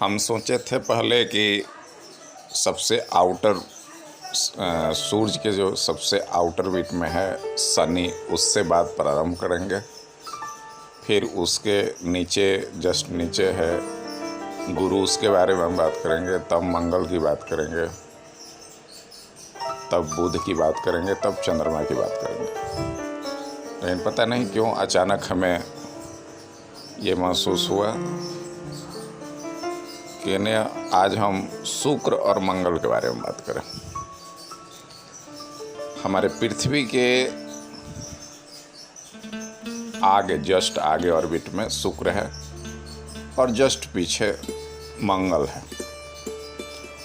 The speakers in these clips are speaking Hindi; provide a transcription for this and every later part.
हम सोचे थे पहले कि सबसे आउटर सूरज के जो सबसे आउटर बीट में है शनि, उससे बात प्रारंभ करेंगे। फिर उसके नीचे जस्ट नीचे है गुरु, उसके बारे में हम बात करेंगे। तब मंगल की बात करेंगे, तब बुध की बात करेंगे, तब चंद्रमा की बात करेंगे। लेकिन पता नहीं क्यों अचानक हमें ये महसूस हुआ कि आज हम शुक्र और मंगल के बारे में बात करें। हमारे पृथ्वी के आगे, जस्ट आगे ऑर्बिट में शुक्र है और जस्ट पीछे मंगल है,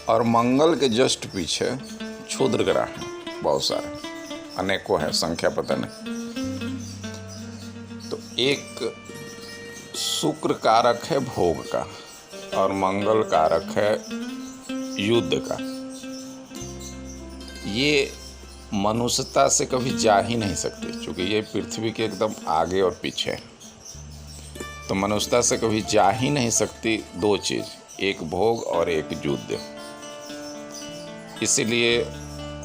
और मंगल के जस्ट पीछे क्षुद्र ग्रह हैं, बहुत सारे, अनेकों हैं, संख्या पता नहीं। तो एक शुक्र कारक है भोग का और मंगल कारक है युद्ध का। ये मनुष्यता से कभी जा ही नहीं सकती, क्योंकि ये पृथ्वी के एकदम आगे और पीछे है। तो मनुष्यता से कभी जा ही नहीं सकती दो चीज़, एक भोग और एक युद्ध। इसीलिए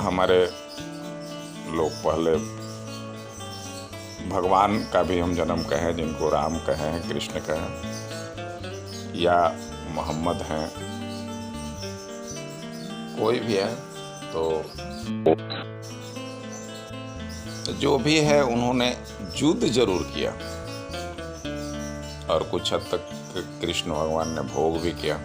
हमारे लोग पहले भगवान का भी हम जन्म कहें, जिनको राम कहें, कृष्ण कहें या मोहम्मद हैं, कोई भी है, तो जो भी है उन्होंने युद्ध जरूर किया और कुछ हद तक कृष्ण भगवान ने भोग भी किया।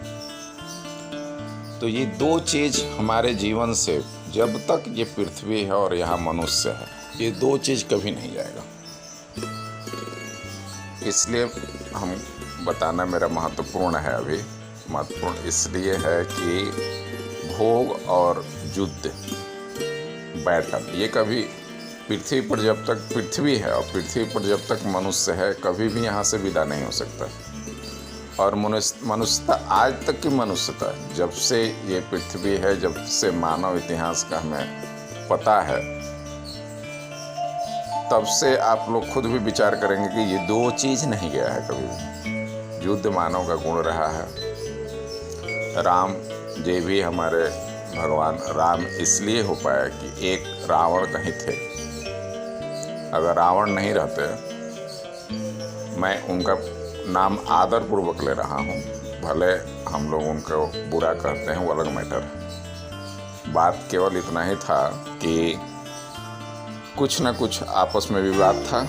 तो ये दो चीज हमारे जीवन से, जब तक ये पृथ्वी है और यहाँ मनुष्य है, ये दो चीज कभी नहीं जाएगा। इसलिए हम बताना मेरा महत्वपूर्ण है। अभी महत्वपूर्ण इसलिए है कि भोग और युद्ध, बैटल, ये कभी पृथ्वी पर जब तक पृथ्वी है और पृथ्वी पर जब तक मनुष्य है, कभी भी यहाँ से विदा नहीं हो सकता। और मनुष्यता, आज तक की मनुष्यता, जब से ये पृथ्वी है, जब से मानव इतिहास का हमें पता है, तब से आप लोग खुद भी विचार करेंगे कि ये दो चीज़ नहीं गया है कभी भी। युद्ध मानव का गुण रहा है। राम जी भी हमारे भगवान राम इसलिए हो पाया कि एक रावण कहीं थे। अगर रावण नहीं रहते, मैं उनका नाम आदरपूर्वक ले रहा हूँ, भले हम लोग उनको बुरा कहते हैं, वो अलग मैटर है। बात केवल इतना ही था कि कुछ न कुछ आपस में विवाद था।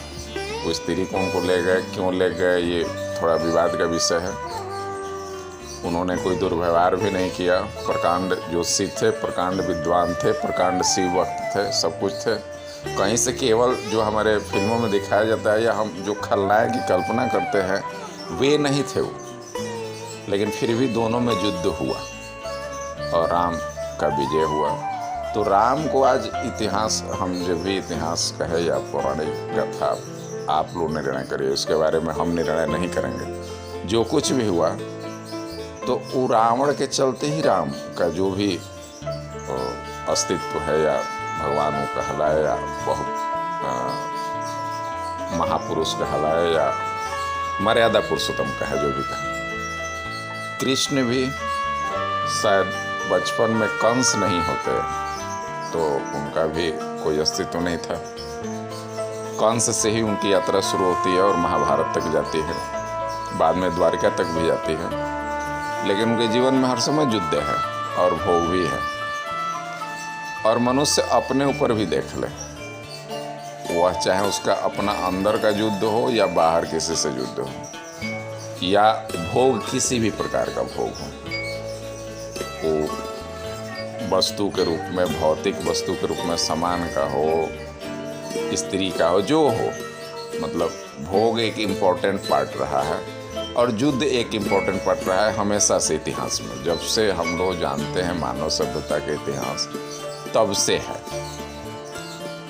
वो स्त्री को उनको ले गए, क्यों ले गए, ये थोड़ा विवाद का विषय है। उन्होंने कोई दुर्व्यवहार भी नहीं किया। प्रकांड ज्योतिषी थे, प्रकांड विद्वान थे, प्रकांड शिव भक्त थे, सब कुछ थे। कहीं से केवल जो हमारे फिल्मों में दिखाया जाता है या हम जो खलनायक की कल्पना करते हैं, वे नहीं थे वो। लेकिन फिर भी दोनों में युद्ध हुआ और राम का विजय हुआ। तो राम को आज इतिहास, हम जब भी इतिहास कहे या पौराणिक कथा, आप लोग निर्णय करिए, उसके बारे में हम निर्णय नहीं करेंगे। जो कुछ भी हुआ तो वो रावण के चलते ही राम का जो भी अस्तित्व है, या भगवान को कहलाए, या बहुत महापुरुष कहलाए, या मर्यादा पुरुषोत्तम कहे, जो भी कहे। कृष्ण भी शायद बचपन में कंस नहीं होते तो उनका भी कोई अस्तित्व नहीं था। कंस से ही उनकी यात्रा शुरू होती है और महाभारत तक जाती है, बाद में द्वारिका तक भी जाती है। लेकिन उनके जीवन में हर समय युद्ध है और भोग भी है। और मनुष्य अपने ऊपर भी देख ले, वह चाहे उसका अपना अंदर का युद्ध हो या बाहर किसी से युद्ध हो, या भोग किसी भी प्रकार का भोग हो, वो वस्तु के रूप में, भौतिक वस्तु के रूप में, सामान का हो, स्त्री का हो, जो हो, मतलब भोग एक इम्पोर्टेंट पार्ट रहा है और युद्ध एक इम्पोर्टेंट पार्ट रहा है हमेशा से इतिहास में। जब से हम लोग जानते हैं मानव सभ्यता के इतिहास, तब से है।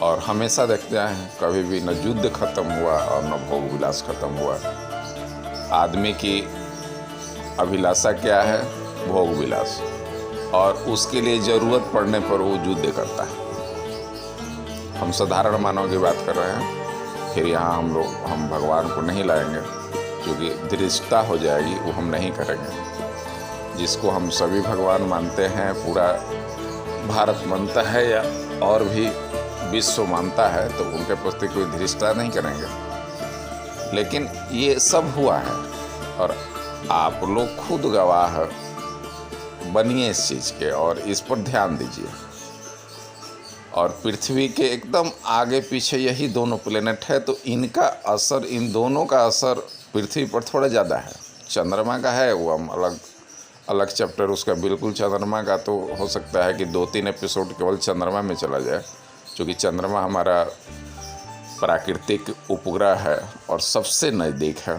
और हमेशा देखते हैं, कभी भी न युद्ध खत्म हुआ और न भोग विलास खत्म हुआ। आदमी की अभिलाषा क्या है? भोग विलास, और उसके लिए ज़रूरत पड़ने पर वो युद्ध करता है। हम साधारण मानव की बात कर रहे हैं। फिर यहाँ हम भगवान को नहीं लाएंगे, क्योंकि दृष्टता हो जाएगी, वो हम नहीं करेंगे। जिसको हम सभी भगवान मानते हैं, पूरा भारत मानता है या और भी विश्व मानता है, तो उनके प्रति कोई धृष्टता नहीं करेंगे। लेकिन ये सब हुआ है और आप लोग खुद गवाह बनिए इस चीज़ के और इस पर ध्यान दीजिए। और पृथ्वी के एकदम आगे पीछे यही दोनों प्लेनेट है, तो इनका असर, इन दोनों का असर पृथ्वी पर थोड़ा ज़्यादा है। चंद्रमा का है वो हम अलग चैप्टर उसका, बिल्कुल चंद्रमा का तो हो सकता है कि 2-3 एपिसोड केवल चंद्रमा में चला जाए, क्योंकि चंद्रमा हमारा प्राकृतिक उपग्रह है और सबसे नज़दीक है।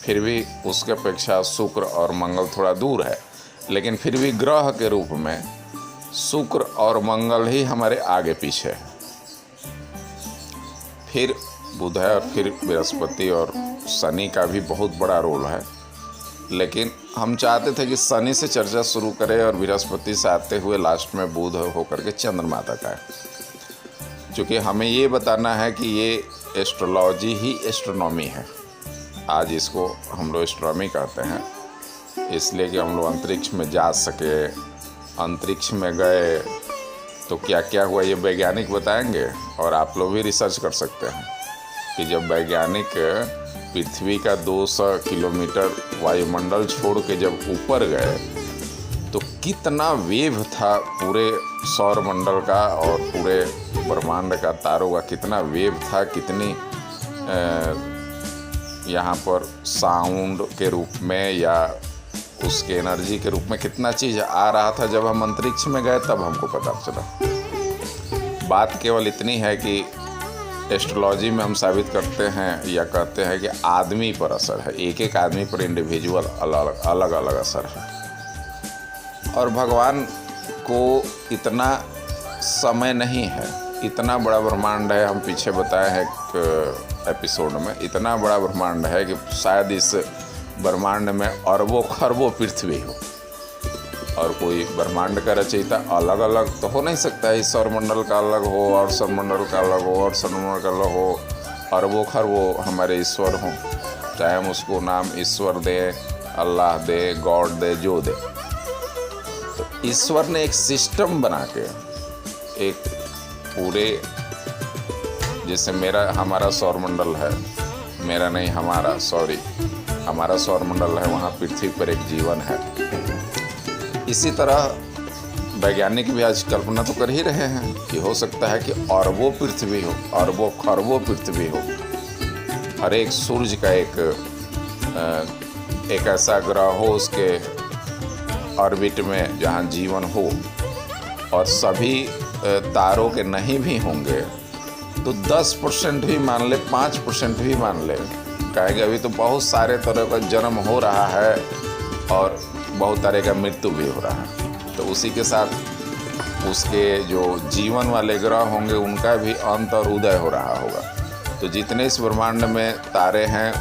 फिर भी उसके अपेक्षा शुक्र और मंगल थोड़ा दूर है, लेकिन फिर भी ग्रह के रूप में शुक्र और मंगल ही हमारे आगे पीछे है। फिर बुध है और फिर बृहस्पति और शनि का भी बहुत बड़ा रोल है। लेकिन हम चाहते थे कि शनि से चर्चा शुरू करें और बृहस्पति से आते हुए लास्ट में बुध होकर के चंद्रमा तक आए, क्योंकि हमें ये बताना है कि ये एस्ट्रोलॉजी ही एस्ट्रोनॉमी है। आज इसको हम लोग एस्ट्रोनॉमी कहते हैं, इसलिए कि हम लोग अंतरिक्ष में जा सके। अंतरिक्ष में गए तो क्या क्या हुआ ये वैज्ञानिक बताएंगे, और आप लोग भी रिसर्च कर सकते हैं कि जब वैज्ञानिक पृथ्वी का 200 किलोमीटर वायुमंडल छोड़ के जब ऊपर गए तो कितना वेव था पूरे सौर मंडल का और पूरे ब्रह्मांड का, तारों का कितना वेव था, कितनी यहाँ पर साउंड के रूप में या उसके एनर्जी के रूप में कितना चीज़ आ रहा था। जब हम अंतरिक्ष में गए तब हमको पता चला। बात केवल इतनी है कि एस्ट्रोलॉजी में हम साबित करते हैं या कहते हैं कि आदमी पर असर है, एक एक आदमी पर इंडिविजुअल अलग अलग असर है। और भगवान को इतना समय नहीं है, इतना बड़ा ब्रह्मांड है। हम पीछे बताए हैं एक एपिसोड में, इतना बड़ा ब्रह्मांड है कि शायद इस ब्रह्मांड में अरबों खरबों पृथ्वी हो, और कोई ब्रह्मांड का रचयिता अलग अलग तो हो नहीं सकता है। इस सौरमंडल का अलग हो और सौरमंडल का अलग हो और सौरमंडल का अलग हो, अरबों खरबों हमारे ईश्वर हों, चाहे हम उसको नाम ईश्वर दे, अल्लाह दे, गॉड दे, जो दे। तो ईश्वर ने एक सिस्टम बना के, एक पूरे, जैसे हमारा सौरमंडल है, मेरा नहीं हमारा, सॉरी, हमारा सौरमंडल है, वहाँ पृथ्वी पर एक जीवन है। इसी तरह वैज्ञानिक भी आज कल्पना तो कर ही रहे हैं कि हो सकता है कि अरबों पृथ्वी हो, अरबों खरबों पृथ्वी हो। हर एक सूर्य का एक ऐसा ग्रह हो उसके ऑर्बिट में जहाँ जीवन हो, और सभी तारों के नहीं भी होंगे तो 10% भी मान ले, 5% भी मान ले, कहेंगे अभी तो बहुत सारे तरह का जन्म हो रहा है और बहुत तरह का मृत्यु भी हो रहा है। तो उसी के साथ उसके जो जीवन वाले ग्रह होंगे उनका भी अंत और उदय हो रहा होगा। तो जितने इस ब्रह्मांड में तारे हैं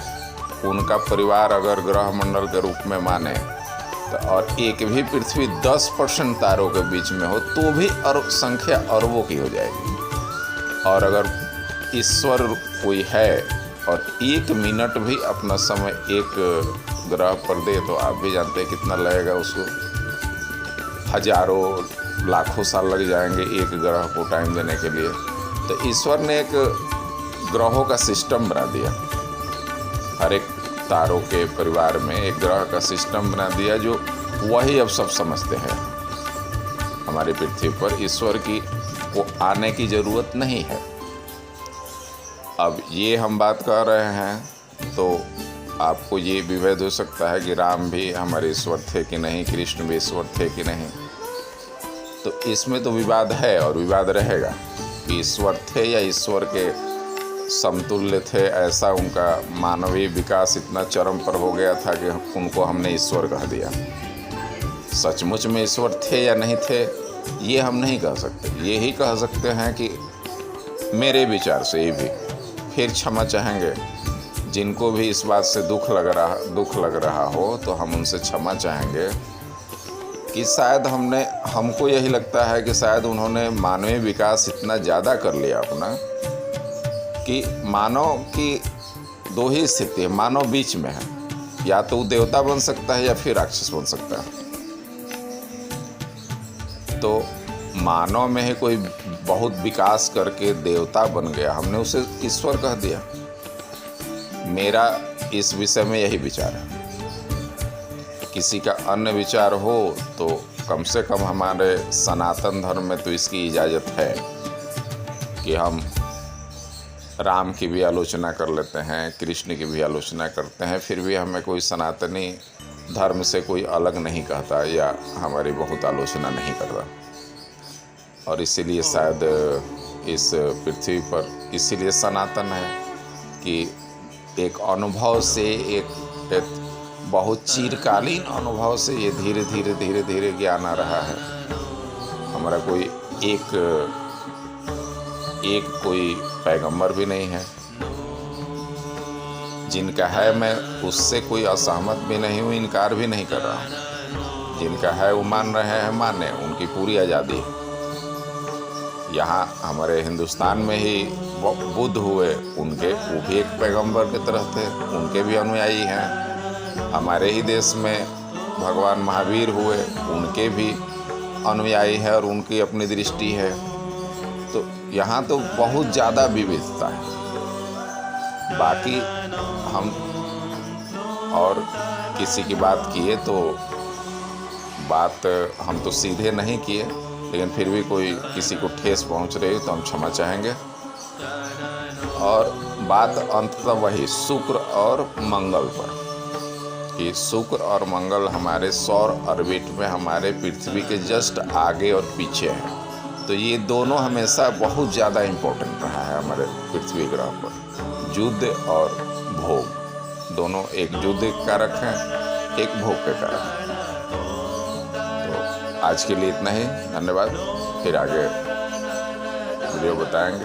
उनका परिवार अगर ग्रह मंडल के रूप में माने तो, और एक भी पृथ्वी 10% तारों के बीच में हो तो भी संख्या अरबों की हो जाएगी। और अगर ईश्वर कोई है और 1 मिनट भी अपना समय एक ग्रह पर दे तो आप भी जानते हैं कितना लगेगा उसको। हजारों लाखों साल लग जाएंगे एक ग्रह को टाइम देने के लिए। तो ईश्वर ने एक ग्रहों का सिस्टम बना दिया, हर एक तारों के परिवार में एक ग्रह का सिस्टम बना दिया, जो वही अब सब समझते हैं। हमारी पृथ्वी पर ईश्वर की को आने की ज़रूरत नहीं है। अब ये हम बात कर रहे हैं तो आपको ये विभेद हो सकता है कि राम भी हमारे ईश्वर थे कि नहीं, कृष्ण भी ईश्वर थे कि नहीं। तो इसमें तो विवाद है और विवाद रहेगा कि ईश्वर थे या ईश्वर के समतुल्य थे। ऐसा उनका मानवीय विकास इतना चरम पर हो गया था कि उनको हमने ईश्वर कह दिया। सचमुच में ईश्वर थे या नहीं थे ये हम नहीं कह सकते। ये ही कह सकते हैं कि मेरे विचार से ये भी फिर क्षमा चाहेंगे जिनको भी इस बात से दुख लग रहा हो, तो हम उनसे क्षमा चाहेंगे कि शायद हमको यही लगता है कि शायद उन्होंने मानवीय विकास इतना ज़्यादा कर लिया अपना कि मानव की 2 ही स्थिति है, मानव बीच में है, या तो देवता बन सकता है या फिर राक्षस बन सकता है। तो मानव में ही कोई बहुत विकास करके देवता बन गया, हमने उसे ईश्वर कह दिया। मेरा इस विषय में यही विचार है। किसी का अन्य विचार हो तो कम से कम हमारे सनातन धर्म में तो इसकी इजाज़त है कि हम राम की भी आलोचना कर लेते हैं, कृष्ण की भी आलोचना करते हैं, फिर भी हमें कोई सनातनी धर्म से कोई अलग नहीं कहता या हमारी बहुत आलोचना नहीं करता। और इसीलिए शायद इस पृथ्वी पर इसीलिए सनातन है कि एक अनुभव से, एक बहुत चिरकालीन अनुभव से ये धीरे धीरे धीरे धीरे ज्ञान आ रहा है। हमारा कोई एक कोई पैगंबर भी नहीं है। जिनका है मैं उससे कोई असहमत भी नहीं हूँ, इनकार भी नहीं कर रहा हूँ। जिनका है वो मान रहे हैं, माने, उनकी पूरी आज़ादी है। यहाँ हमारे हिंदुस्तान में ही बुद्ध हुए, उनके वो भी एक पैगंबर की तरह थे, उनके भी अनुयायी हैं। हमारे ही देश में भगवान महावीर हुए, उनके भी अनुयायी है और उनकी अपनी दृष्टि है। तो यहाँ तो बहुत ज़्यादा विविधता है। बाकी हम और किसी की बात किए तो बात हम तो सीधे नहीं किए, लेकिन फिर भी कोई किसी को ठेस पहुंच रही तो हम क्षमा चाहेंगे। और बात अंततः वही शुक्र और मंगल पर, कि शुक्र और मंगल हमारे सौर ऑर्बिट में हमारे पृथ्वी के जस्ट आगे और पीछे हैं। तो ये दोनों हमेशा बहुत ज़्यादा इम्पोर्टेंट रहा है हमारे पृथ्वी ग्रह पर। युद्ध और भोग दोनों, एक युद्ध के कारक हैं, एक भोग के कारक हैं। तो आज के लिए इतना ही, धन्यवाद। फिर आगे वीडियो बताएंगे।